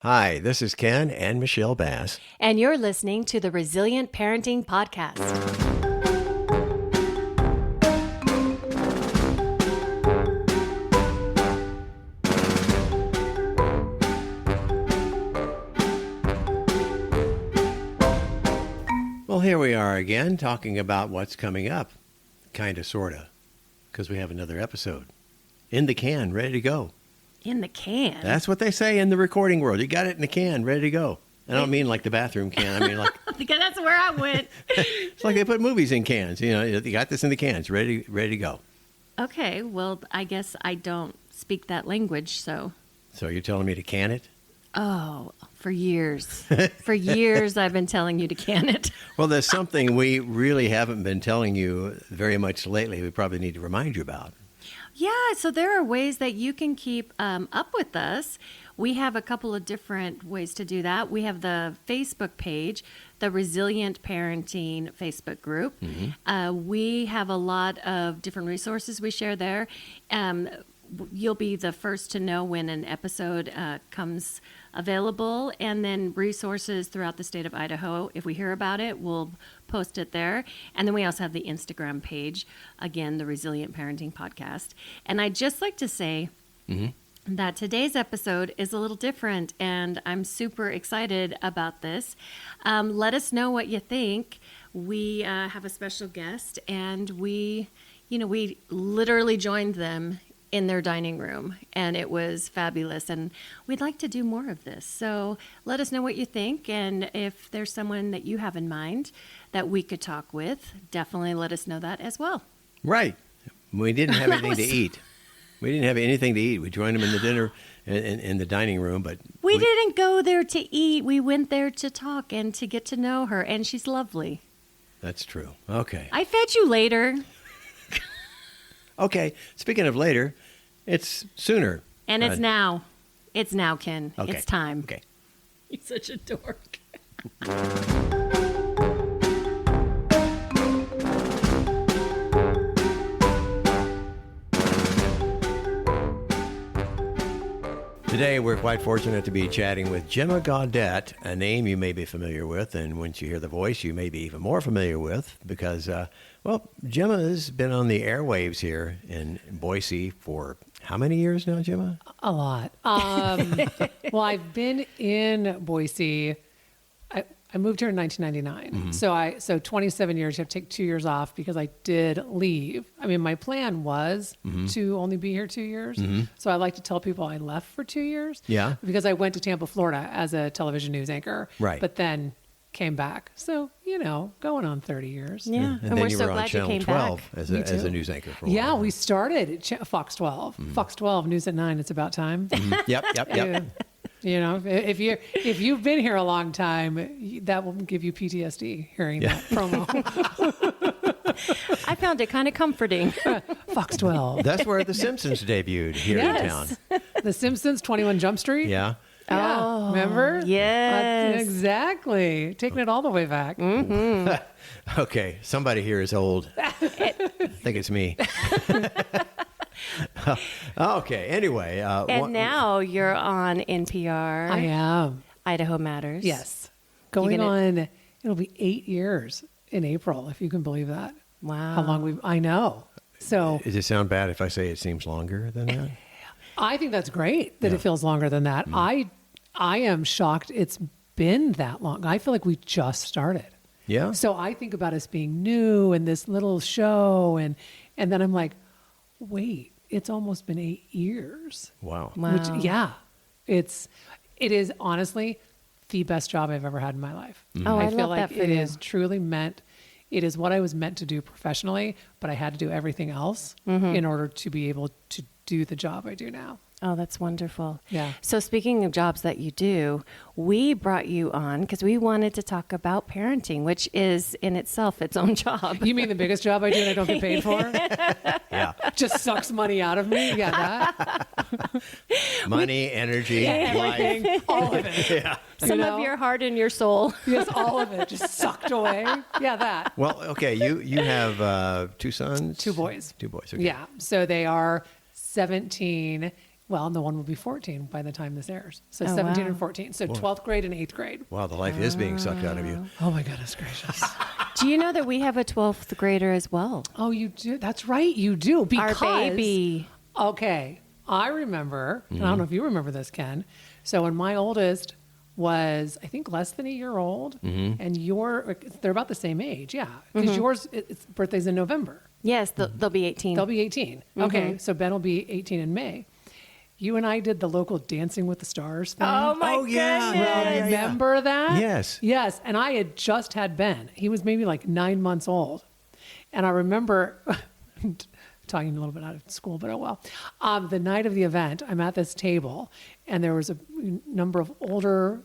Hi, this is Ken and Michelle Bass. And you're listening to the Resilient Parenting Podcast. Well, here we are again talking about what's coming up. Kind of, sort of, because we have another episode. In the can, ready to go. In the can? That's what they say in the recording world. You got it in the can, ready to go. I don't mean like the bathroom can. I mean like... Because that's where I went. It's like they put movies in cans. You know, you got this in the cans, ready to go. Okay, well, I guess I don't speak that language, so... So you're telling me to can it? Oh, for years. For years I've been telling you to can it. Well, there's something we really haven't been telling you very much lately we probably need to remind you about. Yeah, so there are ways that you can keep up with us. We have a couple of different ways to do that. We have the Facebook page, the Resilient Parenting Facebook group. Mm-hmm. We have a lot of different resources we share there. You'll be the first to know when an episode comes available, and then resources throughout the state of Idaho. If we hear about it, we'll post it there. And then we also have the Instagram page, again, the Resilient Parenting Podcast. And I'd just like to say that today's episode is a little different, and I'm super excited about this. Let us know what you think. We have a special guest, and we literally joined them in their dining room, and it was fabulous, and we'd like to do more of this. So let us know what you think, and if there's someone that you have in mind that we could talk with, definitely let us know that as well. Right. We didn't have anything to eat. We didn't have anything to eat. We joined them in the dinner in the dining room, but we didn't go there to eat. We went there to talk and to get to know her, and she's lovely. That's true. Okay. I fed you later. Okay. Speaking of later, it's sooner. And it's now. It's now, Ken. Okay. It's time. Okay. You're such a dork. Today, we're quite fortunate to be chatting with Gemma Gaudette, a name you may be familiar with, and once you hear the voice, you may be even more familiar with, because, Gemma has been on the airwaves here in Boise for how many years now, Gemma? A lot. Well, I've been in Boise. I moved here in 1999. Mm-hmm. So 27 years, you have to take 2 years off because I did leave. I mean, my plan was to only be here 2 years. Mm-hmm. So I like to tell people I left for 2 years. Yeah. Because I went to Tampa, Florida as a television news anchor. Right. But then came back. So, going on 30 years. Yeah. And then we're you so were on glad you Channel came 12 back. as a news anchor for a Yeah, while. we started at Fox 12. Mm-hmm. Fox 12, News at 9. It's about time. Mm-hmm. Yep. If you've been here a long time, that will give you PTSD hearing that promo. I found it kind of comforting. Fox 12. That's where The Simpsons debuted here in town. The Simpsons, 21 Jump Street. Yeah. Oh, remember? Yes. Exactly. Taking it all the way back. Mm-hmm. Okay, somebody here is old. I think it's me. Okay, anyway. And now you're on NPR. I am. Idaho Matters. Yes. Going on, it'll be 8 years in April, if you can believe that. Wow. How long I know. So. Does it sound bad if I say it seems longer than that? I think that's great that it feels longer than that. I am shocked it's been that long. I feel like we just started. Yeah. So I think about us being new and this little show, and then I'm like, wait, it's almost been 8 years. Wow. Which, it is honestly the best job I've ever had in my life. Mm-hmm. Oh, I feel love like that for it you. is truly meant. It is what I was meant to do professionally, but I had to do everything else in order to be able to do the job I do now. Oh, that's wonderful. Yeah. So speaking of jobs that you do, we brought you on because we wanted to talk about parenting, which is in itself its own job. You mean the biggest job I do and I don't get paid for? Yeah. Just sucks money out of me? Yeah, that. Money, energy, life. All of it. Yeah. Some of your heart and your soul. Yes, all of it just sucked away. Yeah, that. Well, okay, you have 2 sons? 2 boys. 2 boys, okay. Yeah, so they are 17 Well, the one will be 14 by the time this airs. So Oh, 17 wow. and 14. So 12th grade and 8th grade. Wow, the life is being sucked out of you. Oh my goodness gracious. Do you know that we have a 12th grader as well? Oh, you do? That's right. You do. Because, Our baby. Okay. I remember, and I don't know if you remember this, Ken. So when my oldest was, I think, less than a year old, and they're about the same age. Yeah. Because yours, its birthday's in November. Yes, they'll be 18. They'll be 18. Okay. So Ben will be 18 in May. You and I did the local Dancing with the Stars thing. Oh my Oh, yeah. goodness. Yeah. Remember that? Yes. Yes. And I had just had Ben. He was maybe like 9 months old. And I remember talking a little bit out of school, but oh well. The night of the event, I'm at this table, and there was a number of older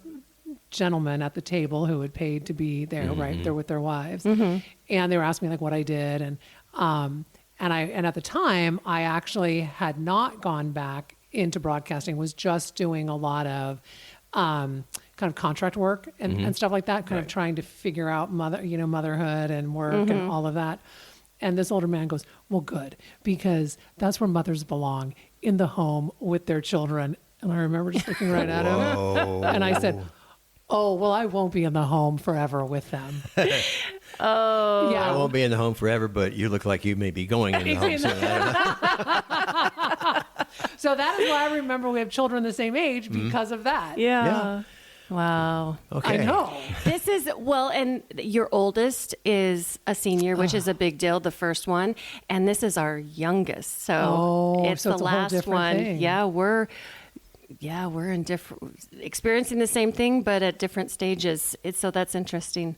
gentlemen at the table who had paid to be there, right? They're with their wives. And they were asking me like what I did. And at the time, I actually had not gone back into broadcasting, was just doing a lot of kind of contract work and stuff like that, kind of trying to figure out motherhood and work and all of that. And this older man goes, well, good, because that's where mothers belong, in the home with their children. And I remember just looking right at him. And I said, oh, well, I won't be in the home forever with them. Oh. Yeah. I won't be in the home forever, but you look like you may be going in the home soon. So that is why I remember we have children the same age because of that. Yeah. Wow. Okay. I know. This is, well, and your oldest is a senior, which is a big deal, the first one. And this is our youngest. So it's so the it's a whole last different one. thing. Yeah, we're in different, experiencing the same thing, but at different stages. So that's interesting.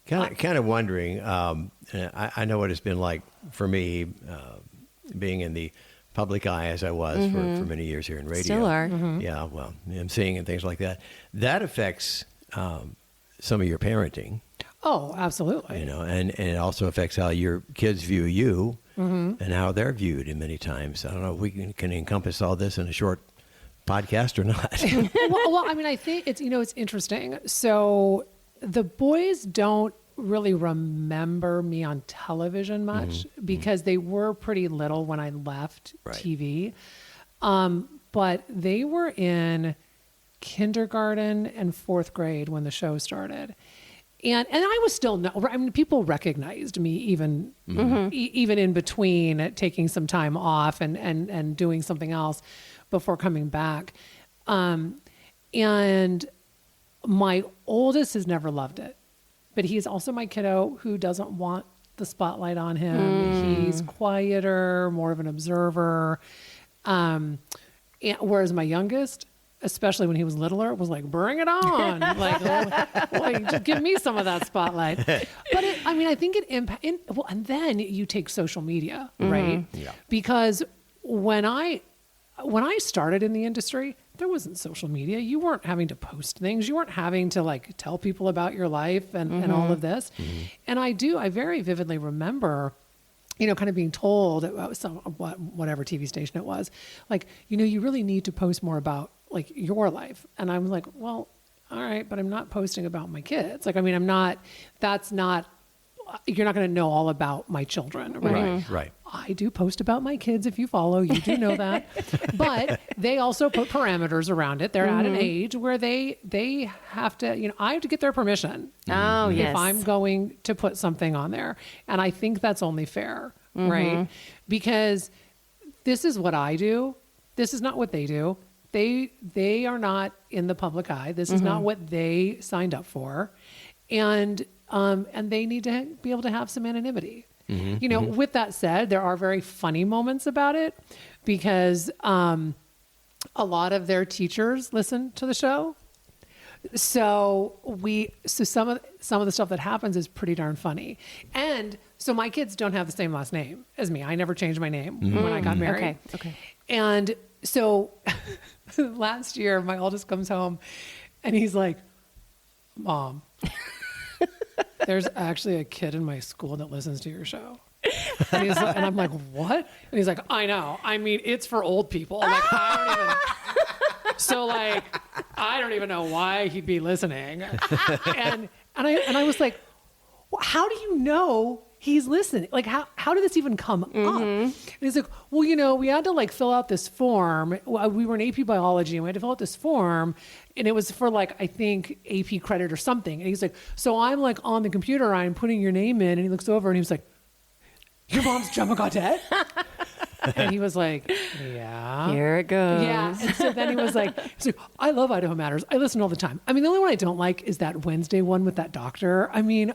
Kind of wondering, I know what it's been like for me being in the public eye as I was for many years here in radio. Still are. Yeah, well, emceeing and things like that. That affects some of your parenting, Oh, absolutely. and it also affects how your kids view you and how they're viewed in many times. I don't know if we can encompass all this in a short podcast or not. well, I mean, I think it's interesting. So the boys don't really remember me on television much because they were pretty little when I left TV. But they were in kindergarten and 4th grade when the show started. And I was still people recognized me even even in between taking some time off and doing something else before coming back. And my oldest has never loved it, but he's also my kiddo who doesn't want the spotlight on him. He's quieter, more of an observer. Whereas my youngest, especially when he was littler, was like, bring it on. like just give me some of that spotlight. But I think it and then you take social media, right? Yeah. Because when I started in the industry, there wasn't social media. You weren't having to post things. You weren't having to tell people about your life and all of this. And I very vividly remember, kind of being told whatever TV station it was, you really need to post more about your life. And I'm like, well, all right, but I'm not posting about my kids. I'm not, you're not going to know all about my children. Right. Right. I do post about my kids. If you follow, you do know that, but they also put parameters around it. They're at an age where they have to, I have to get their permission. Oh, yes. If I'm going to put something on there. And I think that's only fair, right? Because this is what I do. This is not what they do. They are not in the public eye. This is not what they signed up for. And they need to be able to have some anonymity. With that said, there are very funny moments about it because a lot of their teachers listen to the show. So some of the stuff that happens is pretty darn funny. And so my kids don't have the same last name as me. I never changed my name when I got married. Okay. And so last year, my oldest comes home and he's like, Mom, there's actually a kid in my school that listens to your show. And I'm like, what? And he's like, I know. I mean, it's for old people. I don't even know why he'd be listening. And I was like, well, how do you know he's listening. Like, how did this even come up? And he's like, well, we had to like fill out this form. We were in AP biology and we had to fill out this form. And it was for like, I think AP credit or something. And he's like, so I'm like on the computer, I'm putting your name in. And he looks over and he was like, your mom's Gemma Gaudette? And he was like, yeah. Here it goes. Yeah. And so then he was like, I love Idaho Matters. I listen all the time. I mean, the only one I don't like is that Wednesday one with that doctor. I mean,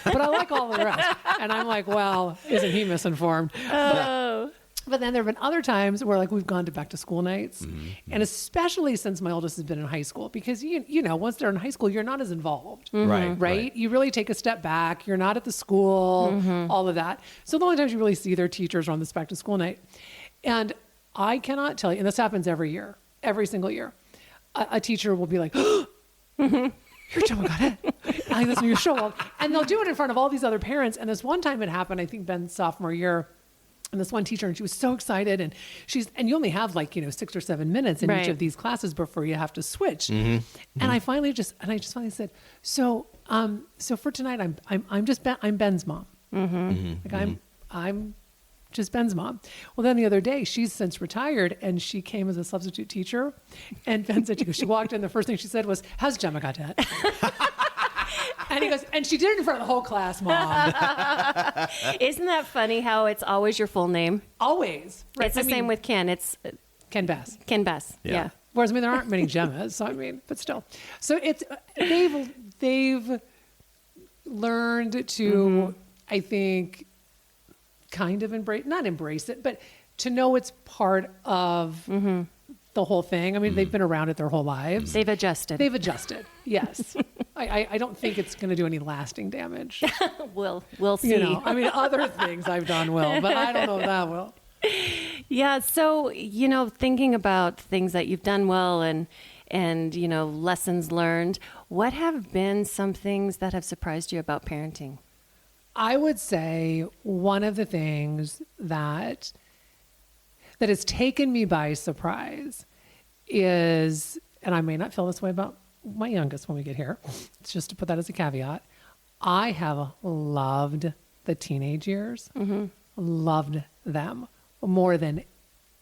but I like all the rest. And I'm like, well, isn't he misinformed? But then there have been other times where like we've gone to back to school nights, and especially since my oldest has been in high school, because you know, once they're in high school, you're not as involved, right? You really take a step back. You're not at the school, all of that. So the only times you really see their teachers are on this back to school night. And I cannot tell you, and this happens every year, every single year, a teacher will be like, you're Gemma Gaudette. I listen to your show. And they'll do it in front of all these other parents. And this one time it happened, I think Ben's sophomore year. And this one teacher, and she was so excited, and you only have like 6 or 7 minutes in each of these classes before you have to switch. And I finally just said, so for tonight, I'm Ben's mom. Like I'm just Ben's mom. Well, then the other day, she's since retired, and she came as a substitute teacher. And Ben said, she walked in, the first thing she said was, how's Gemma Gaudette? And he goes, and she did it in front of the whole class, Mom. Isn't that funny how it's always your full name? Always. Right. It's the same with Ken. It's Ken Bass. Ken Bass. Yeah. Whereas, there aren't many Gemmas, so but still. So it's, they've learned to, I think, kind of not embrace it, but to know it's part of the whole thing. I mean, they've been around it their whole lives. They've adjusted. Yes. I don't think it's going to do any lasting damage. We'll see. Other things I've done will, but I don't know if that will. Yeah. So, thinking about things that you've done well and lessons learned, what have been some things that have surprised you about parenting? I would say one of the things that has taken me by surprise is, and I may not feel this way about my youngest when we get here, it's just to put that as a caveat, I have loved the teenage years, loved them more than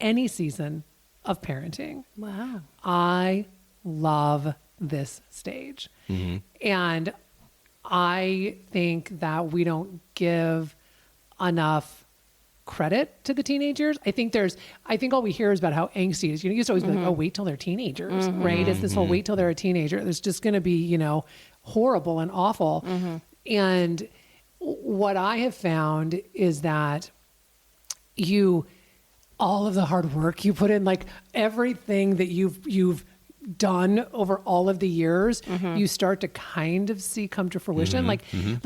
any season of parenting. Wow. I love this stage. And I think that we don't give enough credit to the teenagers. I think all we hear is about how angsty it is. You used to always be like, oh, wait till they're teenagers, right? It's this whole wait till they're a teenager. There's just going to be, horrible and awful. And what I have found is that all of the hard work you put in, like everything that you've done over all of the years, you start to kind of see come to fruition. Like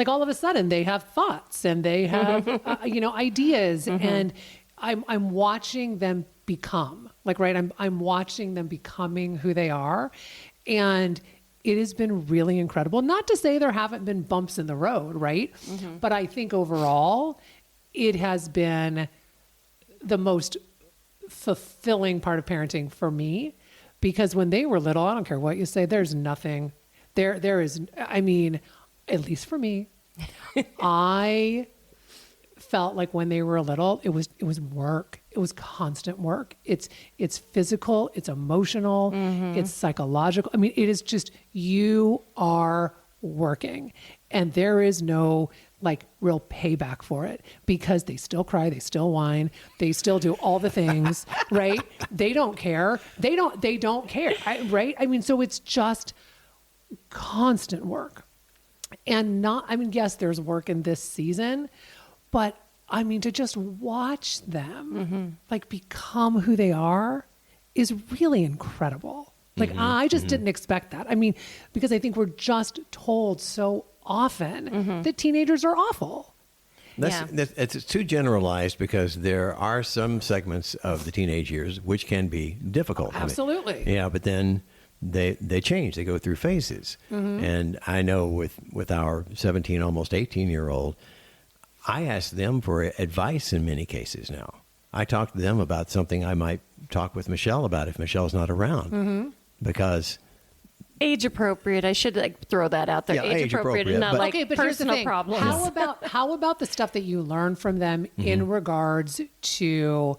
all of a sudden they have thoughts and they have, ideas, and I'm watching them become I'm watching them becoming who they are. And it has been really incredible. Not to say there haven't been bumps in the road, right? But I think overall it has been the most fulfilling part of parenting for me. Because when they were little, I don't care what you say, there's nothing. There is, at least for me, I felt like when they were little, it was work. It was constant work. It's physical, it's emotional, it's psychological. It is just, you are working. And there is no real payback for it, because they still cry, they still whine, they still do all the things, right? They don't care. They don't care, right? So it's just constant work. And yes, there's work in this season, but to just watch them become who they are is really incredible. I just didn't expect that. Because I think we're just told so often that teenagers are awful. It's too generalized, because there are some segments of the teenage years which can be difficult. Absolutely. But then they change. They go through phases. And I know with our 17, almost 18-year-old, I ask them for advice in many cases now. I talk to them about something I might talk with Michelle about if Michelle's not around, because age appropriate. I should throw that out there. Yeah, age appropriate and not but- like Okay, but here's the personal thing. problems. How about the stuff that you learn from them in regards to,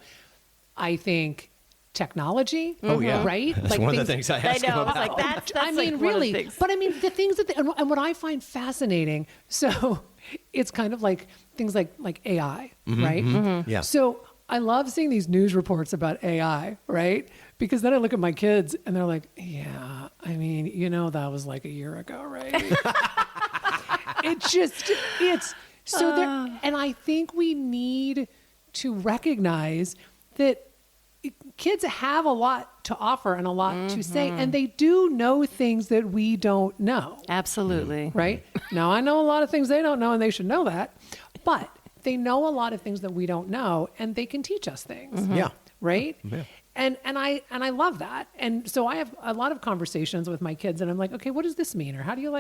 I think, technology? Oh, yeah. Right? That's one of the things I I ask know. them I was about. like, that's I mean, like one of the really. things. But I mean, the things that, and what I find fascinating, so it's kind of like things like AI, right? Yeah. So I love seeing these news reports about AI, right? Because then I look at my kids and they're like, yeah, I mean, that was like a year ago, right? it's so there. And I think we need to recognize that kids have a lot to offer and a lot to say, and they do know things that we don't know. Absolutely. Right? Now, I know a lot of things they don't know, and they should know that, but they know a lot of things that we don't know, and they can teach us things. Yeah. Right? Yeah. And I love that. And so I have a lot of conversations with my kids, and I'm like, okay, what does this mean? Or how do you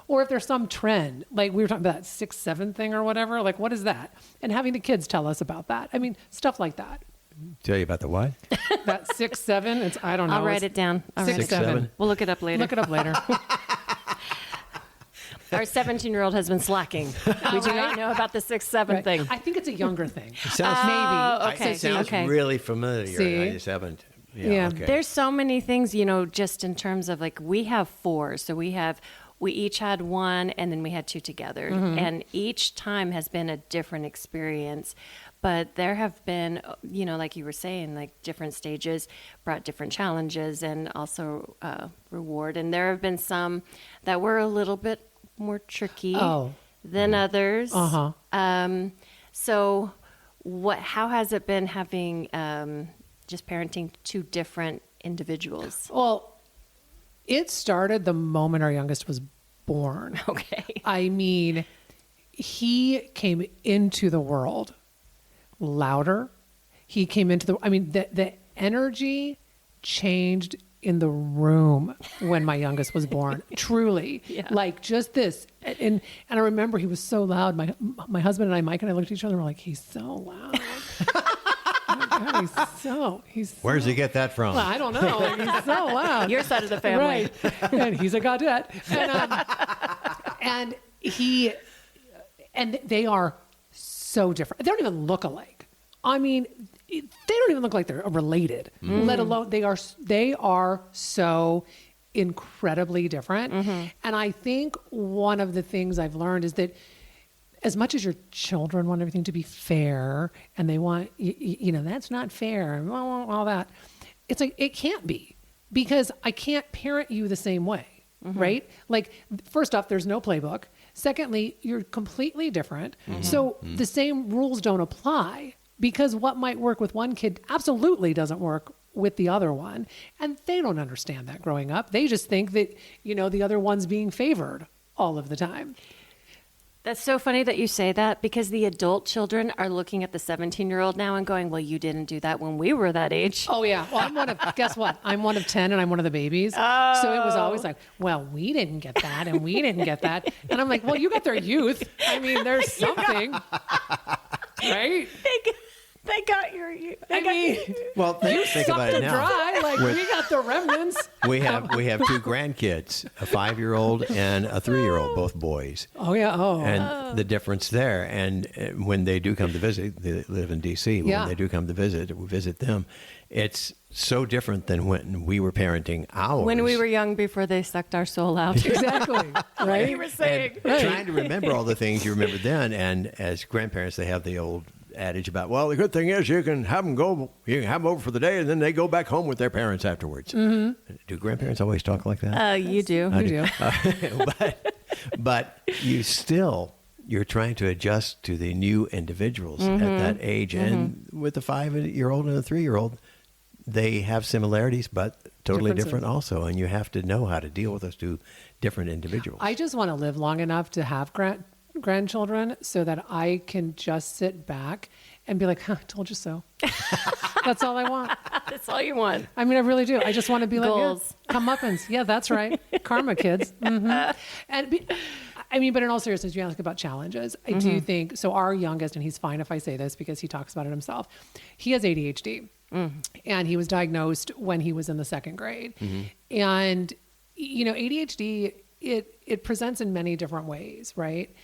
or if there's some trend, like we were talking about that 6-7 thing or whatever, like what is that? And having the kids tell us about that. I mean, stuff like that. Tell you about the what? That 6-7, it's, I don't know. I'll write it's it down. I'll write it 6-7. down. We'll look it up later. Look it up later. Our 17-year-old has been slacking. We do not know about the 6-7 Right. thing. I think it's a younger thing. It sounds, okay. It sounds Okay. really familiar. See? I just haven't. Yeah. Okay. There's so many things, just in terms of we have 4. So we each had 1 and then we had 2 together. And each time has been a different experience. But there have been, like you were saying, like different stages brought different challenges and also reward. And there have been some that were a little bit more tricky than others. So how has it been having just parenting 2 different individuals? Well, it started the moment our youngest was born. Okay. I mean, he came into the world louder. He came into the energy changed in the room when my youngest was born. Truly. Yeah. Like just this. And I remember he was so loud. My husband and I, Mike and I looked at each other and we're like, he's so loud. Oh my God, he's so, Where does he get that from? well, I don't know. He's so loud. Your side of the family. Right. And he's a Gaudette. And they are so different. They don't even look alike. I mean, they don't even look like they're related, let alone they are so incredibly different. And I think one of the things I've learned is that as much as your children want everything to be fair and they want, that's not fair and all that, it's like, it can't be because I can't parent you the same way, right? Like, first off, there's no playbook. Secondly, you're completely different. So the same rules don't apply because what might work with one kid absolutely doesn't work with the other one. And they don't understand that growing up. They just think that, the other one's being favored all of the time. That's so funny that you say that because the adult children are looking at the 17-year-old now and going, well, you didn't do that when we were that age. Oh, yeah. Well, guess what? I'm one of 10 and I'm one of the babies. Oh. So it was always like, well, we didn't get that and we didn't get that. And I'm like, well, you got their youth. I mean, there's something. Right? They got your... Well, think about it now. Dry. Like, we got the remnants. We have 2 grandkids, a 5-year-old and a 3-year-old, both boys. Oh, yeah. Oh. And the difference there, and when they do come to visit, they live in D.C., Yeah. when they do come to visit, we visit them, it's so different than when we were parenting ours. When we were young before they sucked our soul out. Exactly. Right? You were saying. And trying to remember all the things you remembered then, and as grandparents, they have the old adage about, well, the good thing is you can have them over for the day, and then they go back home with their parents afterwards. Do grandparents always talk like that? You do. You do. But you're trying to adjust to the new individuals at that age. And with the 5-year-old and the 3-year-old, they have similarities, but totally different also. And you have to know how to deal with those 2 different individuals. I just want to live long enough to have grandchildren so that I can just sit back and be like, huh, I told you so. That's all I want. That's all you want. I mean, I really do. I just want to be Goals. like, yeah, comeuppance. Yeah, that's right. Karma, kids. But in all seriousness, you ask about challenges. I do think, so our youngest, and he's fine if I say this because he talks about it himself, he has ADHD. And he was diagnosed when he was in the 2nd grade. And ADHD, it presents in many different ways, right?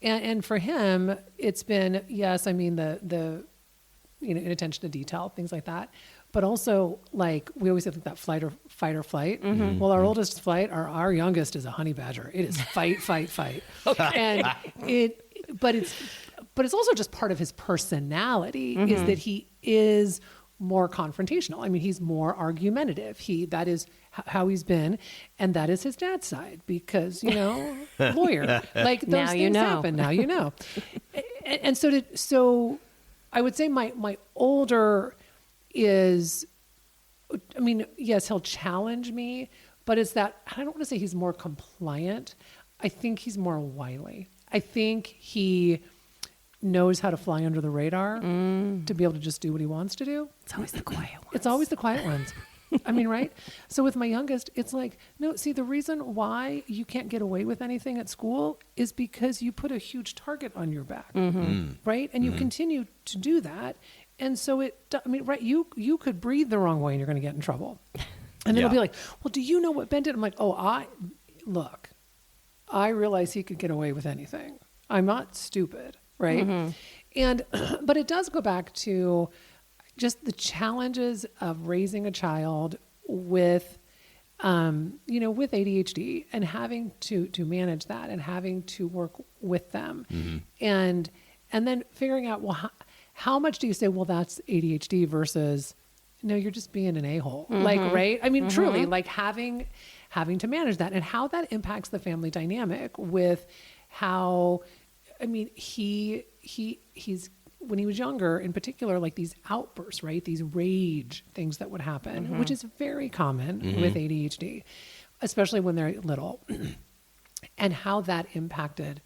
And for him, it's been, yes, I mean, the inattention to detail, things like that. But also, like, we always have that fight or flight. Mm-hmm. Well, our oldest flight, our youngest is a honey badger. It is fight, fight, fight. And but it's also just part of his personality is that he is more confrontational. I mean, he's more argumentative. That is how he's been, and that is his dad's side because, lawyer. Like, those Now you things know. happen. Now you know. And so I would say my older is, I mean, yes, he'll challenge me, but it's that, I don't want to say he's more compliant. I think he's more wily. I think he knows how to fly under the radar to be able to just do what he wants to do. It's always the quiet ones. It's always the quiet ones. I mean, right? So with my youngest, it's like, no, see, the reason why you can't get away with anything at school is because you put a huge target on your back, right? And you continue to do that. And so right, you could breathe the wrong way and you're going to get in trouble. And then it'll be like, well, do you know what Ben did? I'm like, look, I realize he could get away with anything. I'm not stupid, right? And, but it does go back to just the challenges of raising a child with, with ADHD and having to manage that and having to work with them. And then figuring out, well, how much do you say, well, that's ADHD versus, no, you're just being an a-hole. Like, right? I mean, truly, like having to manage that and how that impacts the family dynamic with how, I mean, he's, when he was younger, in particular, like these outbursts, right? These rage things that would happen, which is very common with ADHD, especially when they're little, and how that impacted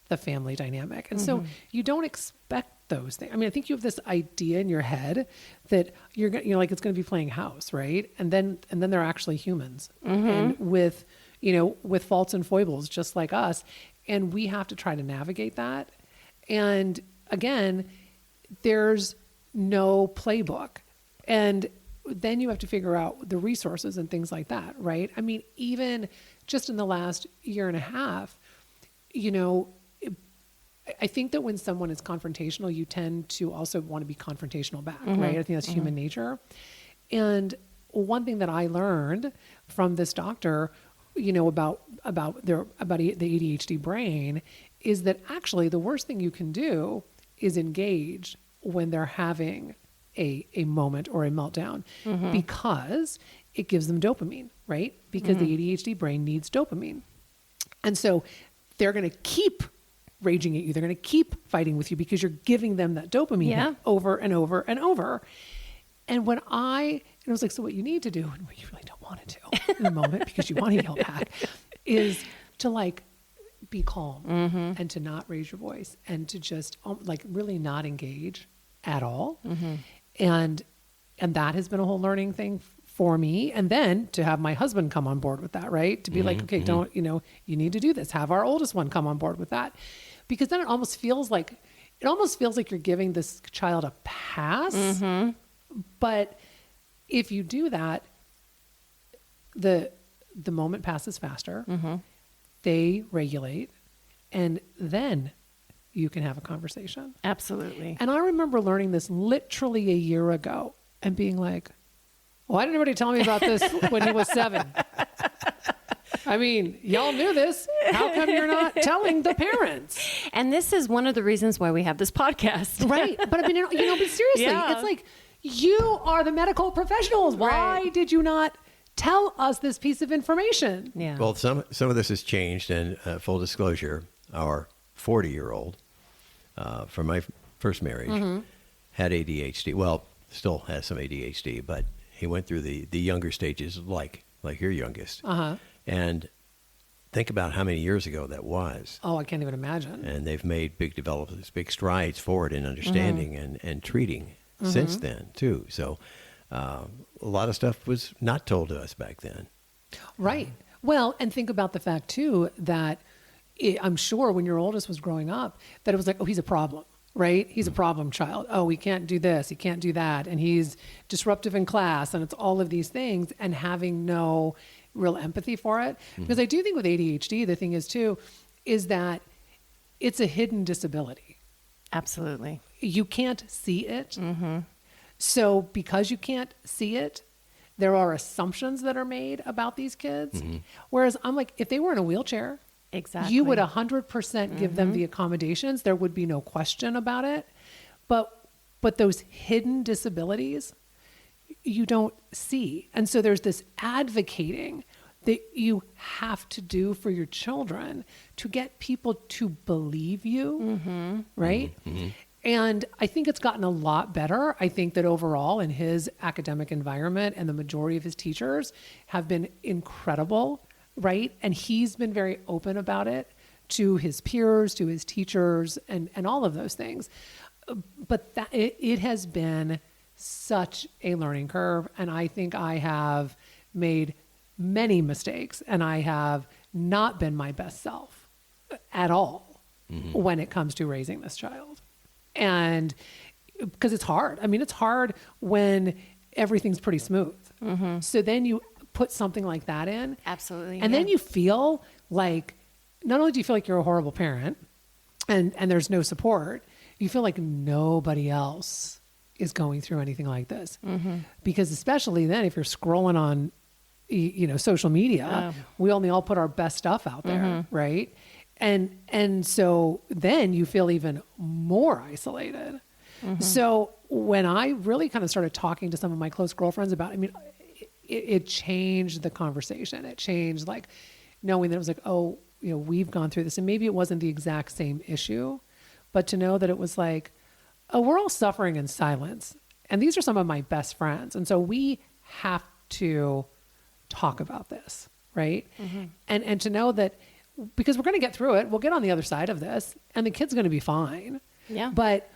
the family dynamic. And so you don't expect those things. I mean, I think you have this idea in your head that you're like, it's going to be playing house, right? And then they're actually humans and with faults and foibles, just like us. And we have to try to navigate that. And again, there's no playbook. And then you have to figure out the resources and things like that, right? I mean, even just in the last year and a half, I think that when someone is confrontational, you tend to also want to be confrontational back, right? I think that's human nature. And one thing that I learned from this doctor, about the ADHD brain is that actually the worst thing you can do is engage when they're having a moment or a meltdown because it gives them dopamine, right? Because the ADHD brain needs dopamine. And so they're going to keep raging at you. They're going to keep fighting with you because you're giving them that dopamine hit over and over and over. And I was like, so what you need to do, and what you really don't want to do in the moment because you want to yell back, is to like be calm and to not raise your voice and to just like really not engage at all. And that has been a whole learning thing for me. And then to have my husband come on board with that, right? To be like, okay, don't, you need to do this. Have our oldest one come on board with that. Because then it almost feels like you're giving this child a pass. But if you do that, the moment passes faster. They regulate, and then you can have a conversation. Absolutely. And I remember learning this literally a year ago and being like, why didn't anybody tell me about this when he was 7? I mean, y'all knew this. How come you're not telling the parents? And this is one of the reasons why we have this podcast. Right. But I mean, but seriously, it's like, you are the medical professionals. Why did you not tell us this piece of information? Yeah. Well, some of this has changed, and full disclosure, our 40-year-old from my first marriage had ADHD. Well, still has some ADHD, but he went through the younger stages like your youngest. And think about how many years ago that was. Oh, I can't even imagine. And they've made big developments, big strides forward in understanding and treating since then, too. So a lot of stuff was not told to us back then. Right. Well, and think about the fact, too, that I'm sure when your oldest was growing up, that it was like, oh, he's a problem, right? He's a problem child. Oh, he can't do this. He can't do that. And he's disruptive in class. And it's all of these things. And having no real empathy for it. Because I do think with ADHD, the thing is too, is that it's a hidden disability. Absolutely. You can't see it. So because you can't see it, there are assumptions that are made about these kids. Whereas I'm like, if they were in a wheelchair, Exactly. you would 100% give them the accommodations. There would be no question about it. But those hidden disabilities, you don't see. And so there's this advocating that you have to do for your children to get people to believe you, right? And I think it's gotten a lot better. I think that overall in his academic environment and the majority of his teachers have been incredible, right? And he's been very open about it to his peers, to his teachers, and all of those things. But it has been such a learning curve. And I think I have made many mistakes, and I have not been my best self at all when it comes to raising this child. And because it's hard. I mean, it's hard when everything's pretty smooth. So then you put something like that in. Absolutely. And then you feel like, not only do you feel like you're a horrible parent and there's no support, you feel like nobody else is going through anything like this. Because especially then, if you're scrolling on, social media, we only all put our best stuff out there, right? And so then you feel even more isolated. So when I really kind of started talking to some of my close girlfriends about, it changed the conversation. It changed, like, knowing that it was like, oh, we've gone through this, and maybe it wasn't the exact same issue, but to know that it was like, oh, we're all suffering in silence. And these are some of my best friends. And so we have to talk about this, right? And to know that, because we're going to get through it, we'll get on the other side of this, and the kid's going to be fine. Yeah. But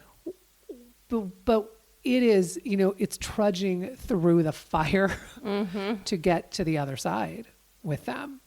it is, it's trudging through the fire to get to the other side with them.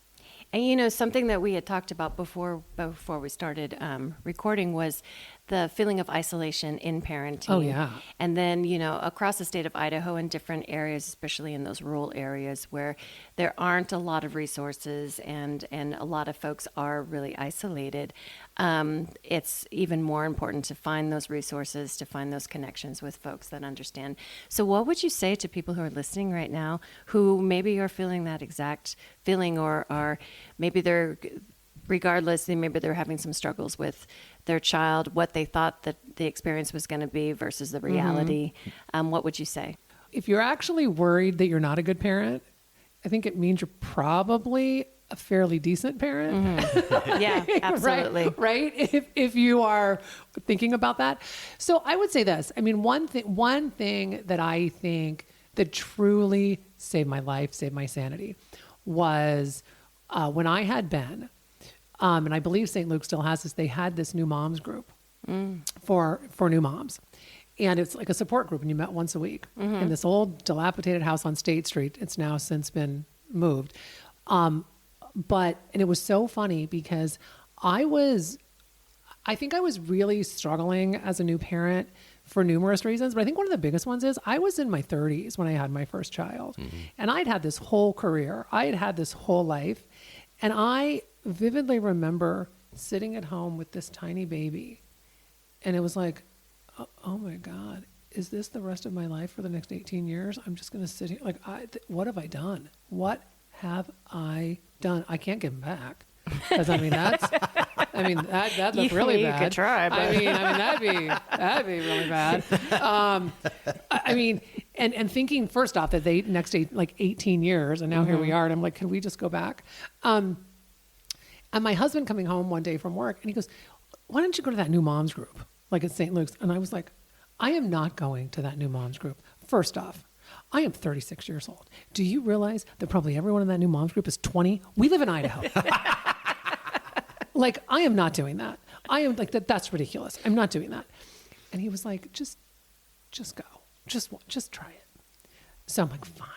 And something that we had talked about before we started recording was the feeling of isolation in parenting. Oh, yeah. And then, across the state of Idaho in different areas, especially in those rural areas where there aren't a lot of resources and a lot of folks are really isolated, it's even more important to find those resources, to find those connections with folks that understand. So what would you say to people who are listening right now who maybe are feeling that exact feeling, or maybe they're, regardless, maybe they're having some struggles with their child, what they thought that the experience was going to be versus the reality? What would you say? If you're actually worried that you're not a good parent, I think it means you're probably a fairly decent parent. Yeah, absolutely. Right? If you are thinking about that. So I would say this. One thing that I think that truly saved my life, saved my sanity, was when I had Ben, and I believe St. Luke still has this, they had this new moms group for new moms. And it's like a support group, and you met once a week in this old dilapidated house on State Street. It's now since been moved. And it was so funny because I think I was really struggling as a new parent for numerous reasons. But I think one of the biggest ones is I was in my 30s when I had my first child. And I'd had this whole career. I had had this whole life. And I vividly remember sitting at home with this tiny baby. And it was like, oh my God, is this the rest of my life for the next 18 years? I'm just going to sit here. Like, what have I done? What have I done? I can't give him back. Because that'd look really bad. You could try, but that'd be really bad. And thinking first off that they next 18 years, and now here we are, and I'm like, can we just go back? And my husband coming home one day from work, and he goes, why don't you go to that new moms group, like at St. Luke's? And I was like, I am not going to that new moms group. First off, I am 36 years old. Do you realize that probably everyone in that new moms group is 20? We live in Idaho. Like, I am not doing that. I am like, that's ridiculous. I'm not doing that. And he was like, just go. Just try it. So I'm like, fine.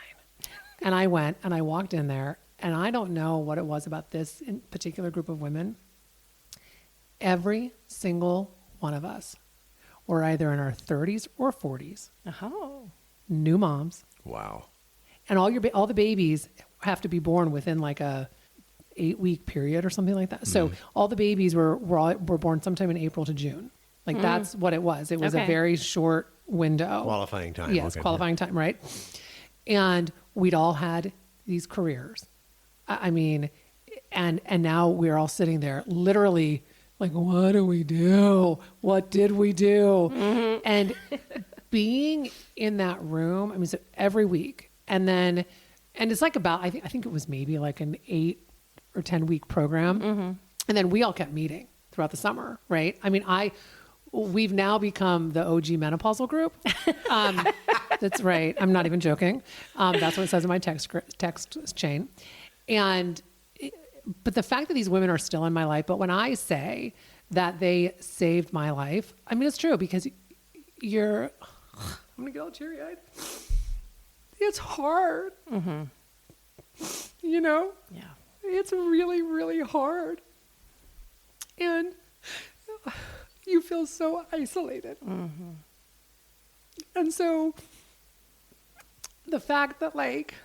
And I went and I walked in there, and I don't know what it was about this in particular group of women. Every single one of us were either in our 30s or 40s. Oh. New moms. Wow. And all the babies have to be born within like a 8-week period or something like that. So all the babies were born sometime in April to June. Like that's what it was. It was a very short window. Qualifying time. Yes, Okay. qualifying time, right? And we'd all had these careers. I mean, and now we're all sitting there literally like, what do we do? What did we do? And being in that room, I mean, so every week, and it's like about, I think it was maybe like an 8 or 10 week program. And then we all kept meeting throughout the summer, right? I mean, we've now become the OG menopausal group. That's right. I'm not even joking. That's what it says in my text chain. But the fact that these women are still in my life, but when I say that they saved my life, I mean, it's true because I'm going to get all teary eyed. It's hard. You know? Yeah. It's really, really hard. And you feel so isolated. And so the fact that like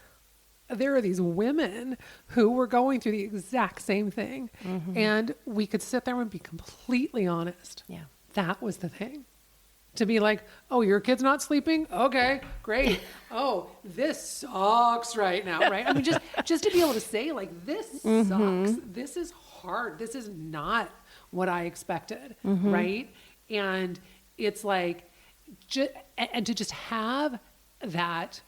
there are these women who were going through the exact same thing and we could sit there and be completely honest. Yeah. That was the thing. To be like, oh, your kid's not sleeping? Okay, great. Oh, this sucks right now, right? I mean, just to be able to say like, this sucks. This is hard. This is not what I expected, right? And it's like, and to just have that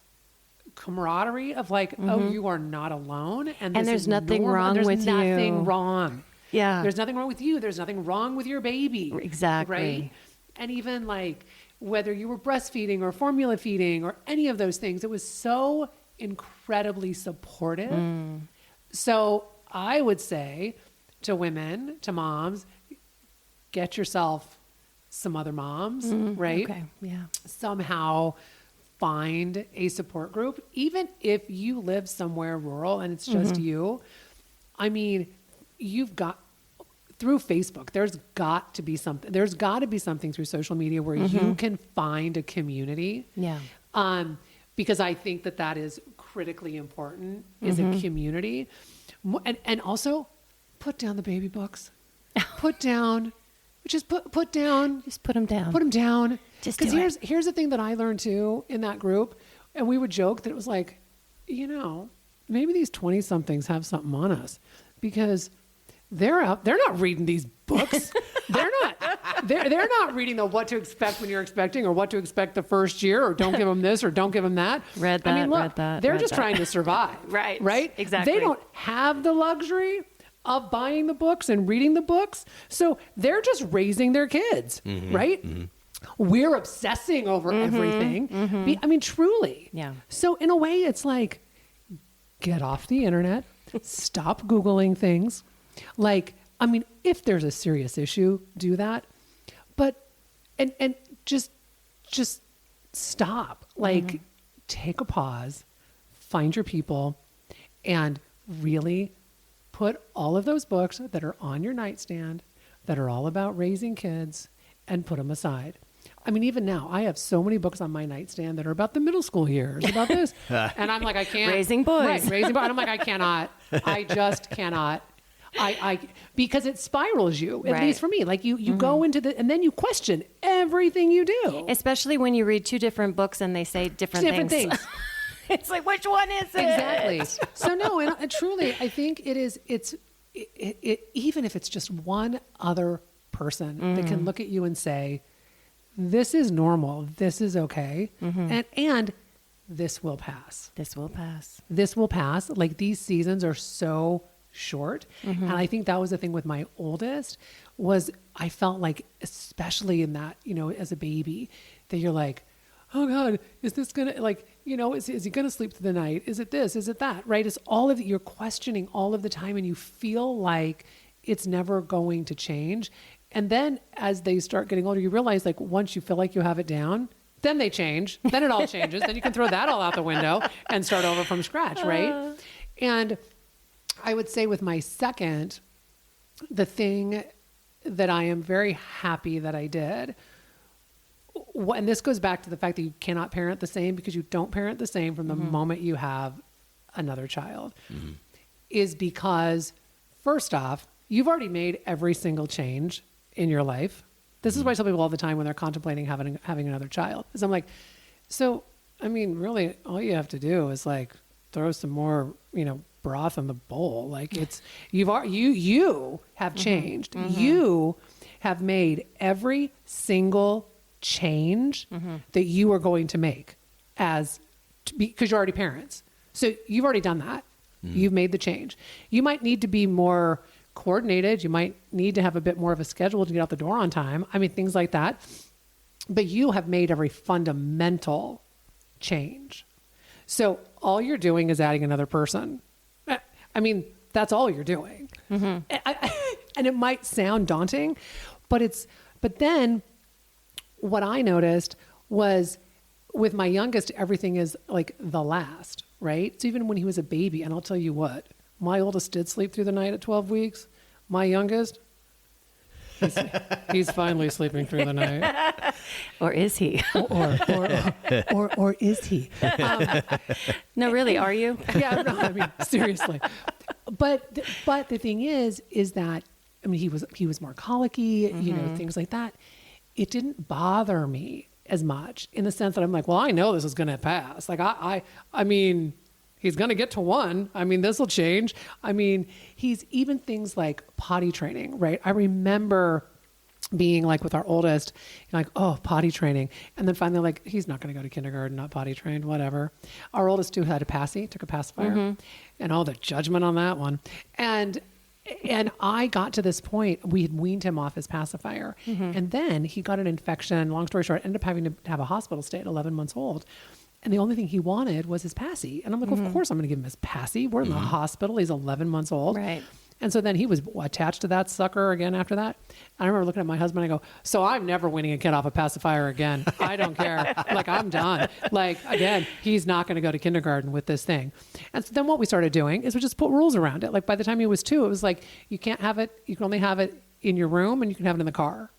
camaraderie of like, oh, you are not alone, and this there's is nothing normal. wrong There's with you. nothing wrong. Yeah. There's nothing wrong with you. There's nothing wrong with your baby. Exactly. Right? And even like whether you were breastfeeding or formula feeding or any of those things, it was so incredibly supportive. So I would say to women, to moms, get yourself some other moms, right? Okay. Yeah. Somehow find a support group, even if you live somewhere rural and it's just you. I mean, you've got through Facebook, there's got to be something through social media where you can find a community. Yeah. Because I think that is critically important is a community. And also put down the baby books, put down. Just put down. Just put them down. Put them down. Just because do here's the thing that I learned too in that group, and we would joke that it was like, maybe these 20-somethings have something on us because they're not reading these books. they're not reading the what to expect when you're expecting or what to expect the first year or don't give them this or don't give them that. Read that. I mean, look, read that. they're read just that. trying to survive. Right. Exactly. They don't have the luxury of buying the books and reading the books. So they're just raising their kids, right? We're obsessing over everything. I mean, truly. Yeah. So in a way, it's like, get off the internet, stop Googling things. Like, I mean, if there's a serious issue, do that. But, and just stop. Like, take a pause, find your people, and really put all of those books that are on your nightstand that are all about raising kids and put them aside. I mean, even now, I have so many books on my nightstand that are about the middle school years, about this. And I'm like, I can't. Raising boys. Right, raising boys. And I'm like, I cannot. I just cannot. Because it spirals you, at Right. least for me. Like you go into and then you question everything you do. Especially when you read 2 different books and they say different things. It's like, which one is it? Exactly. So no, and truly, I think it's even if it's just one other person that can look at you and say, this is normal, this is okay, and this will pass. This will pass. This will pass. Like these seasons are so short. And I think that was the thing with my oldest was I felt like, especially in that, as a baby, that you're like, oh God, is this going to is he going to sleep through the night? Is it this? Is it that? Right? It's all of you're questioning all of the time and you feel like it's never going to change. And then as they start getting older, you realize like once you feel like you have it down, then they change, then it all changes. Then you can throw that all out the window and start over from scratch. Right. And I would say with my second, the thing that I am very happy that I did, and this goes back to the fact that you cannot parent the same because you don't parent the same from the moment you have another child is because, first off, you've already made every single change in your life. This is why I tell people all the time when they're contemplating having another child. Is I'm like, so, I mean, really, all you have to do is like throw some more, broth in the bowl. Like you have changed. You have made every single change that you are going to make because you're already parents. So you've already done that. You've made the change. You might need to be more coordinated. You might need to have a bit more of a schedule to get out the door on time. I mean, things like that. But you have made every fundamental change. So all you're doing is adding another person. I mean, that's all you're doing. And it might sound daunting, but then what I noticed was with my youngest, everything is like the last, right? So even when he was a baby, and I'll tell you what, my oldest did sleep through the night at 12 weeks. My youngest, he's finally sleeping through the night. Or is he? Or is he? No, really, are you? Yeah, no, I mean, seriously. But the thing is that, I mean, he was more colicky, things like that. It didn't bother me as much in the sense that I'm like, well, I know this is going to pass. Like I mean, he's going to get to one. I mean, this will change. I mean, he's even things like potty training, right? I remember being like with our oldest, like, oh, potty training. And then finally like, he's not going to go to kindergarten, not potty trained, whatever. Our oldest too had a passy, took a pacifier and all the judgment on that one. And I got to this point, we had weaned him off his pacifier. And then he got an infection. Long story short, ended up having to have a hospital stay at 11 months old. And the only thing he wanted was his passy. And I'm like, well, of course I'm going to give him his passy. We're in the hospital. He's 11 months old. Right. And so then he was attached to that sucker again after that. I remember looking at my husband and I go, so I'm never weaning a kid off a pacifier again. I don't care. Like, I'm done. Like, again, he's not going to go to kindergarten with this thing. And so then what we started doing is we just put rules around it. Like by the time he was 2, it was like, you can't have it. You can only have it in your room and you can have it in the car.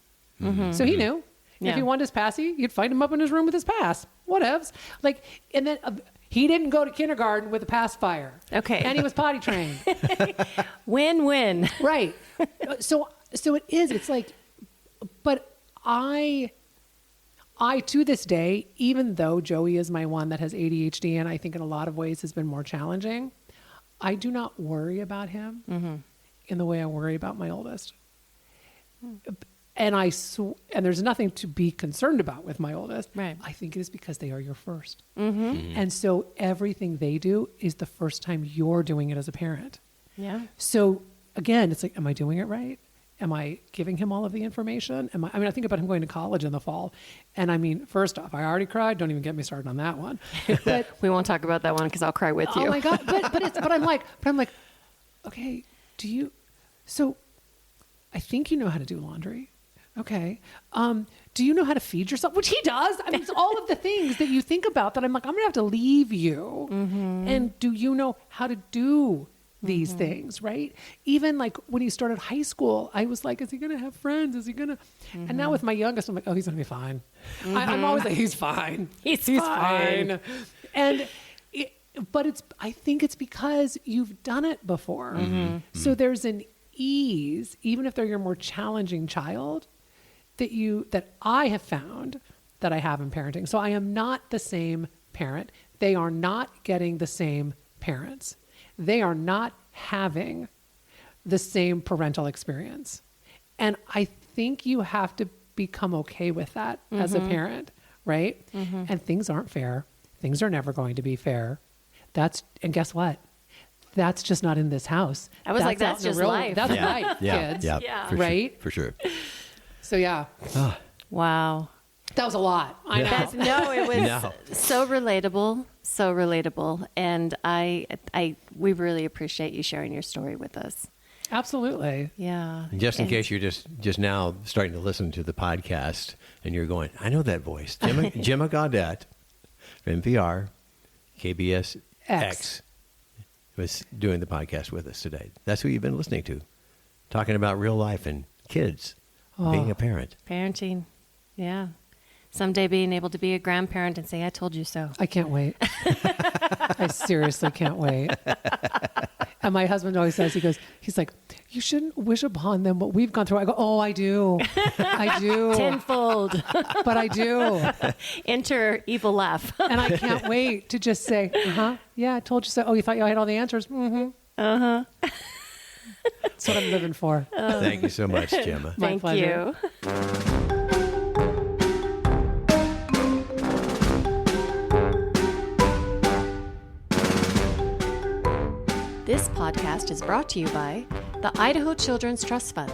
So he knew. Yeah. If he wanted his passy, you'd find him up in his room with his pass. Whatevs. Like, and then he didn't go to kindergarten with a pacifier. Okay. And he was potty trained. Win-win. Right. So it is. It's like, but I to this day, even though Joey is my one that has ADHD and I think in a lot of ways has been more challenging, I do not worry about him in the way I worry about my oldest. And and there's nothing to be concerned about with my oldest. Right. I think it is because they are your first. And so everything they do is the first time you're doing it as a parent. Yeah. So again, it's like, am I doing it right? Am I giving him all of the information? I think about him going to college in the fall. And I mean, first off, I already cried. Don't even get me started on that one. But We won't talk about that one because I'll cry with you. oh my God. But I'm like, okay, so I think you know how to do laundry. Okay. Do you know how to feed yourself? Which he does. I mean, it's all of the things that you think about that I'm like, I'm going to have to leave you. And do you know how to do these things, right? Even like when he started high school, I was like, is he going to have friends? Is he going to? And now with my youngest, I'm like, oh, he's going to be fine. I'm always like, he's fine. He's fine. And I think it's because you've done it before. So there's an ease, even if they're your more challenging child, that I have found that I have in parenting. So I am not the same parent. They are not getting the same parents. They are not having the same parental experience. And I think you have to become okay with that as a parent, right? And things aren't fair. Things are never going to be fair. And guess what? That's just not in this house. I was like, that's just life. That's life, kids. Yeah. Right? For sure. So yeah. Wow. That was a lot. I know. It was so relatable. And we really appreciate you sharing your story with us. Absolutely. Yeah. And just in case you're just now starting to listen to the podcast and you're going, I know that voice. Gemma Gaudette from NPR, KBS X was doing the podcast with us today. That's who you've been listening to, talking about real life and kids, being a parent. Parenting. Yeah. someday being able to be a grandparent and say, I told you so. I can't wait. I seriously can't wait. And my husband always says, he's like, you shouldn't wish upon them what we've gone through. I go, oh, I do. I do. Tenfold. But I do. Enter evil laugh. And I can't wait to just say, yeah, I told you so. Oh, you thought you had all the answers? Mm-hmm. Uh-huh. That's what I'm living for. Thank you so much, Gemma. My Thank pleasure. you. This podcast is brought to you by the Idaho Children's Trust Fund.